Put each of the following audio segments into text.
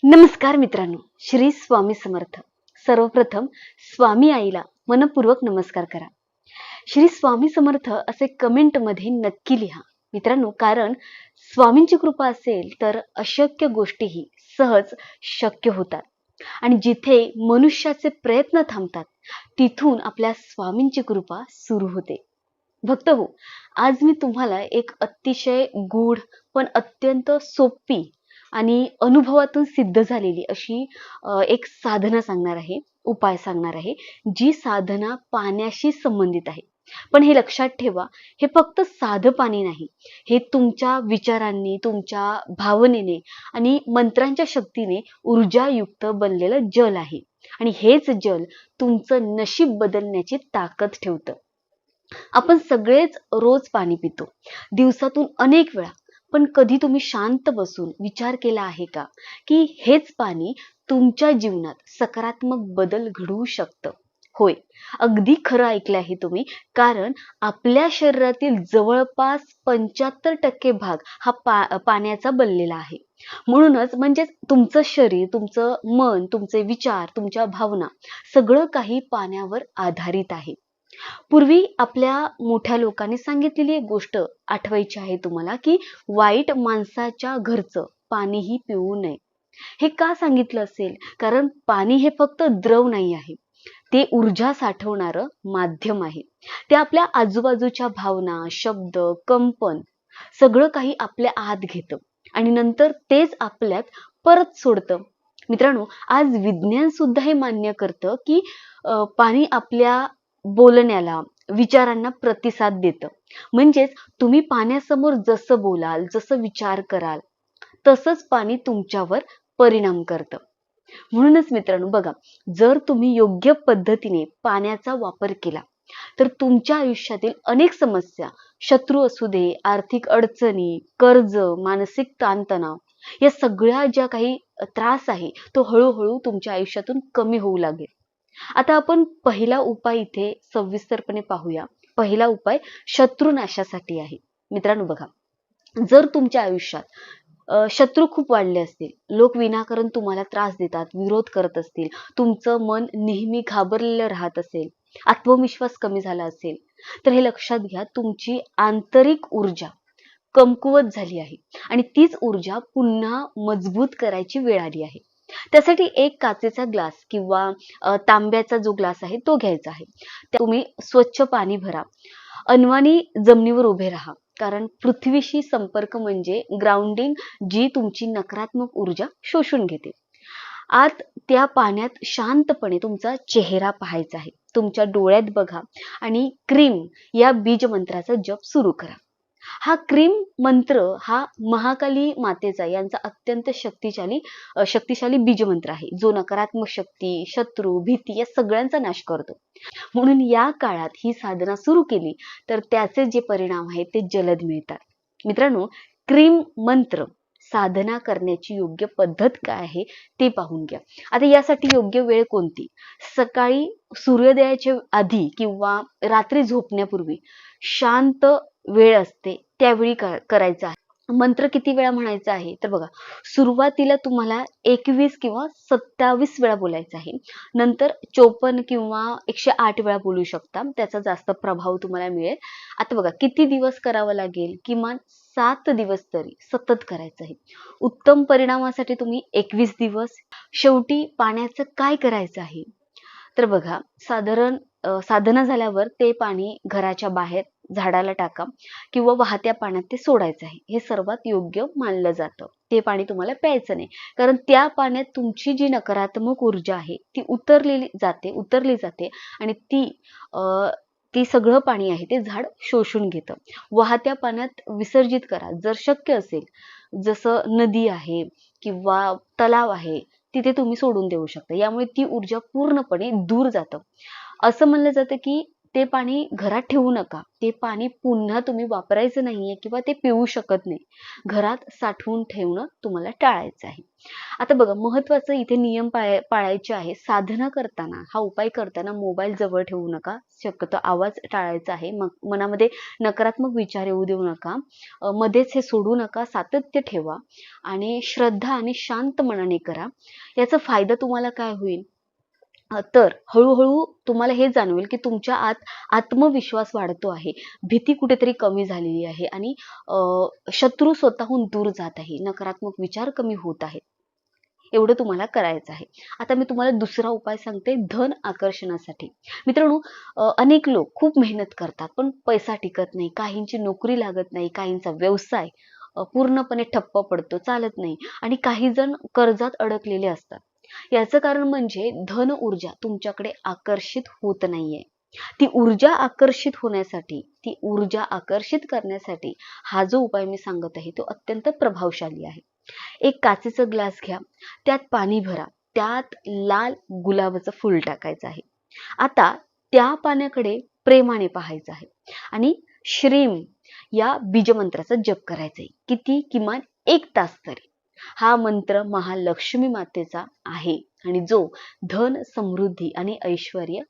नमस्कार मित्रांनो, श्री स्वामी समर्थ. सर्वप्रथम स्वामी आईला मनपूर्वक नमस्कार करा. श्री स्वामी समर्थ असे कमेंट मध्ये नक्की लिहा मित्रांनो, कारण स्वामींची कृपा असेल तर अशक्य गोष्टीही सहज शक्य होतात. आणि जिथे मनुष्याचे प्रयत्न थांबतात तिथून आपल्या स्वामींची कृपा सुरू होते. भक्त हो, आज मी तुम्हाला एक अतिशय गूढ पण अत्यंत सोपी आणि अनुभवातून सिद्ध झालेली अशी एक साधना सांगणार आहे, उपाय सांगणार आहे, जी साधना पाण्याशी संबंधित आहे. पण हे लक्षात ठेवा, हे फक्त साधं पाणी नाही, हे तुमच्या विचारांनी, तुमच्या भावनेने आणि मंत्रांच्या शक्तीने ऊर्जायुक्त बनलेलं जल आहे. आणि हेच जल तुमचं नशीब बदलण्याची ताकद ठेवतं. आपण सगळेच रोज पाणी पितो, दिवसातून अनेक वेळा. पण कधी तुम्ही शांत बसून विचार केला आहे का, की हेच पाणी तुमच्या जीवनात सकारात्मक बदल घडवू शकतं? होय, अगदी खरं ऐकलं आहे तुम्ही. कारण आपल्या शरीरातील जवळपास 75% भाग हा पाण्याचा बनलेला आहे. म्हणूनच म्हणजे तुमचं शरीर, तुमचं मन, तुमचे विचार, तुमच्या भावना सगळं काही पाण्यावर आधारित आहे. पूर्वी आपल्या मोठ्या लोकांनी सांगितलेली एक गोष्ट आठवायची आहे तुम्हाला, की वाईट माणसाच्या घरचं पाणीही पिऊ नये. हे का सांगितलं असेल? कारण पाणी हे फक्त द्रव नाही आहे, ते ऊर्जा साठवणारं माध्यम आहे. ते आपल्या आजूबाजूच्या भावना, शब्द, कंपन सगळं काही आपल्या आत घेतं आणि नंतर तेच आपल्यात परत सोडतं. मित्रांनो, आज विज्ञान सुद्धा हे मान्य करतं, की पाणी आपल्या बोलण्याला, विचारांना प्रतिसाद देतं. म्हणजेच तुम्ही पाण्यासमोर जसं बोलाल, जसं विचार कराल, तसंच पाणी तुमच्यावर परिणाम करतं. म्हणूनच मित्रांनो बघा, जर तुम्ही योग्य पद्धतीने पाण्याचा वापर केला तर तुमच्या आयुष्यातील अनेक समस्या, शत्रू असू दे, आर्थिक अडचणी, कर्ज, मानसिक ताणतणाव, या सगळ्या ज्या काही त्रास आहे तो हळूहळू तुमच्या आयुष्यातून कमी होऊ लागेल. आता आपण पहिला उपाय इथे सविस्तरपणे पाहूया. पहिला उपाय शत्रुनाशासाठी आहे. मित्रांनो बघा, जर तुमच्या आयुष्यात शत्रू खूप वाढले असतील, लोक विनाकारण तुम्हाला त्रास देतात, विरोध करत असतील, तुमचं मन नेहमी घाबरलेलं राहत असेल, आत्मविश्वास कमी झाला असेल, तर हे लक्षात घ्या, तुमची आंतरिक ऊर्जा कमकुवत झाली आहे आणि तीच ऊर्जा पुन्हा मजबूत करायची वेळ आली आहे. त्यासाठी एक काचेचा ग्लास किंवा तांब्याचा जो ग्लास आहे तो घ्यायचा आहे. त्यात तुम्ही स्वच्छ पाणी भरा. अनवाणी जमिनीवर उभे राहा. कारण पृथ्वीशी संपर्क म्हणजे ग्राउंडिंग, जी तुमची नकारात्मक ऊर्जा शोषून घेते. आत त्या पाण्यात शांतपणे तुमचा चेहरा पाहायचा आहे. तुमच्या डोळ्यात बघा आणि क्रीम या बीज मंत्राचा जप सुरू करा. हा क्रीम मंत्र हा महाकाली मातेचा यांचा अत्यंत शक्तिशाली बीज मंत्र आहे, जो नकारात्मक शक्ती, शत्रू, भीती या सगळ्यांचा नाश करतो. म्हणून या काळात ही साधना सुरू केली तर त्याचे जे परिणाम आहेत ते जलद मिळतात. मित्रांनो, क्रीम मंत्र साधना करण्याची योग्य पद्धत काय आहे ते पाहून घ्या. आता यासाठी योग्य वेळ कोणती? सकाळी सूर्योदयाच्या आधी किंवा रात्री झोपण्यापूर्वी शांत वेळ असते त्यावेळी करायचं आहे. मंत्र किती वेळा म्हणायचा आहे तर बघा, सुरुवातीला तुम्हाला 21 किंवा 27 वेळा बोलायचं आहे. नंतर 54 किंवा 108 वेळा बोलू शकता, त्याचा जास्त प्रभाव तुम्हाला मिळेल. आता बघा, किती दिवस करावं लागेल? किमान 7 दिवस तरी सतत करायचं आहे. उत्तम परिणामासाठी तुम्ही 21 दिवस. शेवटी पाण्याचं काय करायचं आहे तर बघा, साधना झाल्यावर ते पाणी घराच्या बाहेर झाडाला टाका किंवा वाहत्या पाण्यात ते सोडायचं आहे. हे सर्वात योग्य मानलं जातं. ते पाणी तुम्हाला प्यायचं नाही, कारण त्या पाण्यात तुमची जी नकारात्मक ऊर्जा आहे ती उतरली जाते आणि ती सगळं पाणी आहे ते झाड शोषून घेतं. वाहत्या पाण्यात विसर्जित करा जर शक्य असेल. जसं नदी आहे किंवा तलाव आहे, तिथे तुम्ही सोडून देऊ शकता. यामुळे ती ऊर्जा पूर्णपणे दूर जातं. असं म्हणलं जातं की ते पाणी घरात ठेवू नका. ते पाणी पुन्हा तुम्ही वापरायचं नाहीये किंवा ते पिऊ शकत नाही. घरात साठवून ठेवणं तुम्हाला टाळायचं आहे. आता बघा, महत्त्वाचं इथे नियम पाळायचे आहे. साधना करताना, हा उपाय करताना मोबाईल जवळ ठेवू नका. शक्यतो आवाज टाळायचा आहे. मग मनामध्ये नकारात्मक विचार येऊ देऊ नका. मध्येच हे सोडू नका. सातत्य ठेवा आणि श्रद्धा आणि शांत मनाने करा. याचा फायदा तुम्हाला काय होईल? तर हळूहळू तुम्हाला हे जाणवेल की तुमच्या आत आत्मविश्वास वाढतो आहे. भीती कुठेतरी कमी झालेली आहे आणि शत्रू स्वतःहून दूर जात आहे. नकारात्मक विचार कमी होत आहेत. एवढं तुम्हाला करायचं आहे. आता मी तुम्हाला दुसरा उपाय सांगते, धन आकर्षणासाठी. मित्रांनो, अनेक लोक खूप मेहनत करतात पण पैसा टिकत नाही. काहींची नोकरी लागत नाही, काहींचा व्यवसाय पूर्णपणे ठप्प पडतो, चालत नाही आणि काही जण कर्जात अडकलेले असतात. याचं कारण म्हणजे धन ऊर्जा तुमच्याकडे आकर्षित होत नाहीये. ती ऊर्जा आकर्षित होण्यासाठी, ती ऊर्जा आकर्षित करण्यासाठी हा जो उपाय मी सांगत आहे तो अत्यंत प्रभावशाली आहे. एक काचेचा ग्लास घ्या, त्यात पाणी भरा, त्यात लाल गुलाबाचं फूल टाकायचं आहे. आता त्या पाण्याकडे प्रेमाने पाहायचं आहे आणि श्रीम या बीजमंत्राचा जप करायचा आहे. किती? किमान 1 तास तरी. हा मंत्र महालक्ष्मी मातेचा आहे आणि जो धन, समृद्धी आणि ऐश्वर्य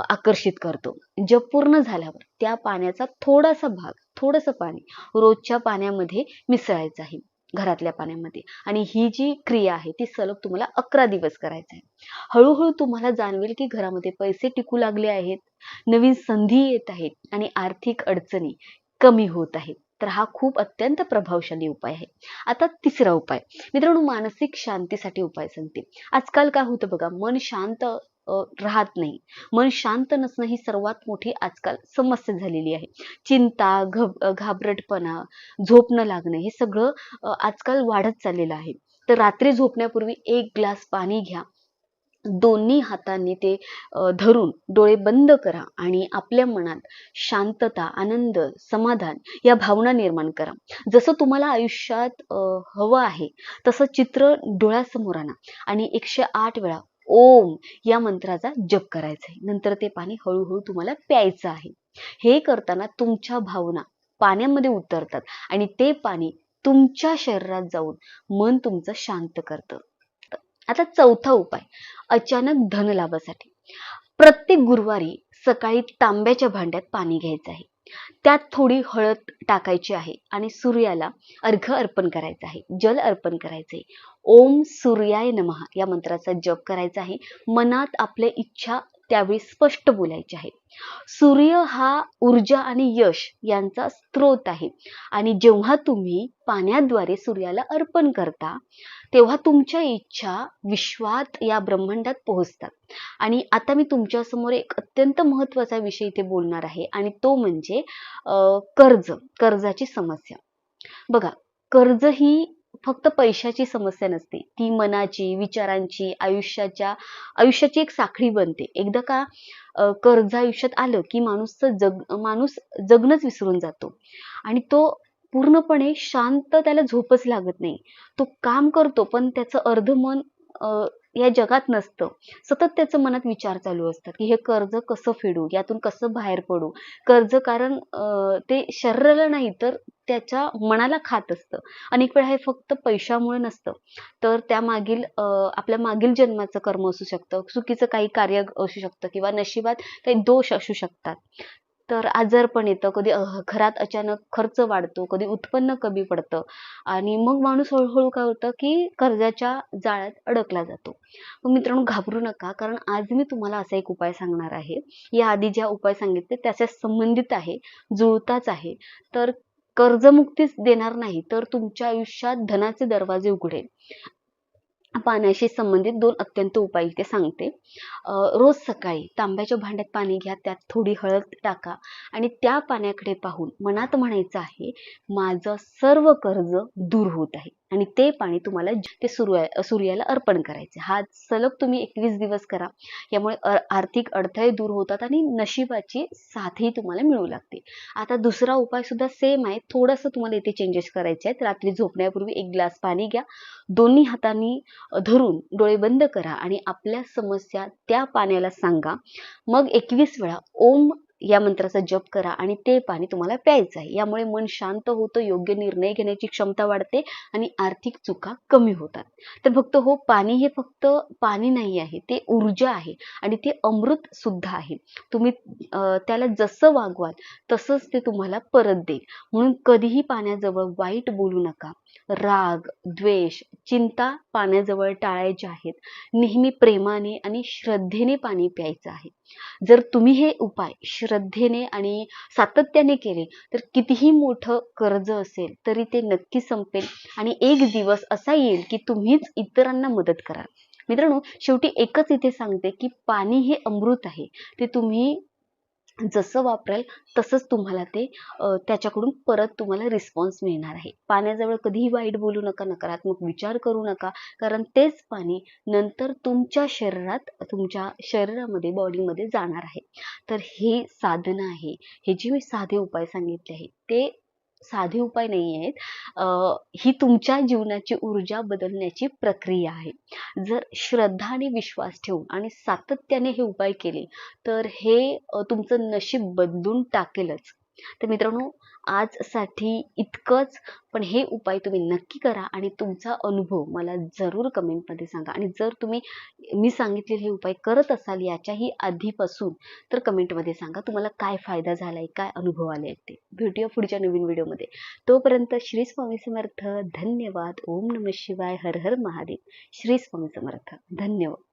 आकर्षित करतो. जप पूर्ण झाल्यावर त्या पाण्याचा थोडासा भाग, थोडंसं पाणी रोजच्या पाण्यामध्ये मिसळायचं आहे, घरातल्या पाण्यामध्ये. आणि ही जी क्रिया आहे ती सलग तुम्हाला 11 दिवस करायचं आहे. हळूहळू तुम्हाला जाणवेल की घरामध्ये पैसे टिकू लागले आहेत, नवीन संधी येत आहेत आणि आर्थिक अडचणी कमी होत आहेत. तर हा खूप अत्यंत प्रभावशाली उपाय आहे. आता तिसरा उपाय, मित्रांनो, मानसिक शांतीसाठी उपाय सांगते. आजकाल काय होतं बघा, मन शांत राहत नाही. मन शांत नसणं ही सर्वात मोठी आजकाल समस्या झालेली आहे. चिंता, घाबरटपणा, झोप न लागणं हे सगळं आजकाल वाढत चाललेलं आहे. तर रात्री झोपण्यापूर्वी 1 ग्लास पाणी घ्या. दोन्ही हातांनी ते धरून डोळे बंद करा आणि आपल्या मनात शांतता, आनंद, समाधान या भावना निर्माण करा. जसं तुम्हाला आयुष्यात हवं आहे तसं चित्र डोळ्यासमोर आणा आणि 108 वेळा ओम या मंत्राचा जप करायचा आहे. नंतर ते पाणी हळूहळू तुम्हाला प्यायचं आहे. हे करताना तुमच्या भावना पाण्यामध्ये उतरतात आणि ते पाणी तुमच्या शरीरात जाऊन मन तुमचं शांत करतं. आता चौथा उपाय, अचानक धन लाभासाठी. प्रत्येक गुरुवारी सकाळी तांब्याच्या भांड्यात पाणी घ्यायचं आहे. त्यात थोडी हळद टाकायची आहे आणि सूर्याला अर्घ्य अर्पण करायचं आहे, जल अर्पण करायचं आहे. ओम सूर्याय नमः या मंत्राचा जप करायचा आहे. मनात आपल्या इच्छा त्यावेळी स्पष्ट बोलायची आहे. सूर्य हा ऊर्जा आणि यश यांचा स्रोत आहे आणि जेव्हा तुम्ही पाण्याद्वारे सूर्याला अर्पण करता तेव्हा तुमच्या इच्छा विश्वात या ब्रह्मांडात पोहोचतात. आणि आता मी तुमच्या समोर एक अत्यंत महत्त्वाचा विषय इथे बोलणार आहे आणि तो म्हणजे कर्जाची समस्या. बघा, कर्ज ही फक्त पैशाची समस्या नसते, ती मनाची, विचारांची, आयुष्याची एक साखळी बनते. एकदा का कर्ज आयुष्यात आलं की माणूस जगणंच विसरून जातो आणि तो पूर्णपणे शांत, त्याला झोपच लागत नाही. तो काम करतो पण त्याचं अर्ध मन या जगात नसतं. सतत त्याचं मनात विचार चालू असतात की हे कर्ज कसं फेडू, यातून कसं बाहेर पडू. कर्ज कारण ते शरीराला नाही तर त्याच्या मनाला खात असतं. अनेक वेळा हे फक्त पैशामुळे नसतं, तर त्यामागील आपल्या मागील जन्माचं कर्म असू शकतं, चुकीचं काही कार्य असू शकतं किंवा नशिबात काही दोष असू शकतात. तर आजारपण येतं, कधी घरात अचानक खर्च वाढतो, कधी उत्पन्न कमी पडतं आणि मग माणूस हळूहळू काय होतं की कर्जाच्या जाळ्यात अडकला जातो. मग मित्रांनो, घाबरू नका, कारण आज मी तुम्हाला असा एक उपाय सांगणार आहे. याआधी ज्या उपाय सांगितले त्याच्या संबंधित आहे, जुळताच आहे. तर कर्जमुक्तीच देणार नाही तर तुमच्या आयुष्यात धनाचे दरवाजे उघडेल. पाण्याशी संबंधित 2 अत्यंत उपाय इथे सांगते. रोज सकाळी तांब्याच्या भांड्यात पाणी घ्या, त्यात थोडी हळद टाका आणि त्या पाण्याकडे पाहून मनात म्हणायचं आहे, माझं सर्व कर्ज दूर होत आहे. आणि ते पाणी तुम्हाला ते सूर्याला अर्पण करायचे. हा सलग तुम्ही 21 दिवस करा. यामुळे आर्थिक अडथळे दूर होतात आणि नशिबाची साथही तुम्हाला मिळू लागते. आता दुसरा उपाय सुद्धा सेम आहे, थोडंसं तुम्हाला इथे चेंजेस करायचे आहेत. रात्री झोपण्यापूर्वी 1 ग्लास पाणी घ्या, दोन्ही हातांनी धरून डोळे बंद करा आणि आपल्या समस्या त्या पाण्याला सांगा. मग 21 वेळा ओम या मंत्राचा जप करा आणि ते पाणी तुम्हाला प्यायचं आहे. यामुळे मन शांत होतं, योग्य निर्णय घेण्याची क्षमता वाढते आणि आर्थिक चुका कमी होतात. तर फक्त हो, पाणी हे फक्त पाणी नाही आहे, ते ऊर्जा आहे आणि ते अमृत सुद्धा आहे. तुम्ही त्याला जसं वागवाल तसंच ते तुम्हाला परत देईल. म्हणून कधीही पाण्याजवळ वाईट बोलू नका. राग, द्वेष, चिंता पाण्याजवळ टाळायच्या आहेत. नेहमी प्रेमाने आणि श्रद्धेने पाणी प्यायचं आहे. जर तुम्ही हे उपाय श्रद्धेने आणि सातत्याने केले तर कितीही मोठं कर्ज असेल तरी ते नक्की संपेल आणि एक दिवस असा येईल की तुम्हीच इतरांना मदत कराल. मित्रांनो, शेवटी एकच इथे सांगते की पाणी हे अमृत आहे. ते तुम्ही जसं वापराल तसंच तुम्हाला ते त्याच्याकडून परत तुम्हाला रिस्पॉन्स मिळणार आहे. पाण्याजवळ कधीही वाईट बोलू नका, नकारात्मक विचार करू नका, कारण तेच पाणी नंतर तुमच्या शरीरामध्ये, बॉडीमध्ये जाणार आहे. तर हे साधन आहे. हे जे मी साधे उपाय सांगितले आहेत ते साधे उपाय नाही आहेत. ही तुमच्या जीवनाची ऊर्जा बदलण्याची प्रक्रिया आहे. जर श्रद्धा आणि विश्वास ठेवून आणि सातत्याने हे उपाय केले तर हे तुमचं नशीब बदलून टाकेलच. तर मित्रांनो, आजसाठी इतकंच. पण हे उपाय तुम्ही नक्की करा आणि तुमचा अनुभव मला जरूर कमेंटमध्ये सांगा. आणि जर तुम्ही मी सांगितलेले हे उपाय करत असाल याच्याही आधीपासून तर कमेंटमध्ये सांगा तुम्हाला काय फायदा झालाय, काय अनुभव आले ते. भेटूया पुढच्या नवीन व्हिडिओमध्ये. तोपर्यंत श्री स्वामी समर्थ. धन्यवाद. ओम नमः शिवाय. हर हर महादेव. श्री स्वामी समर्थ. धन्यवाद.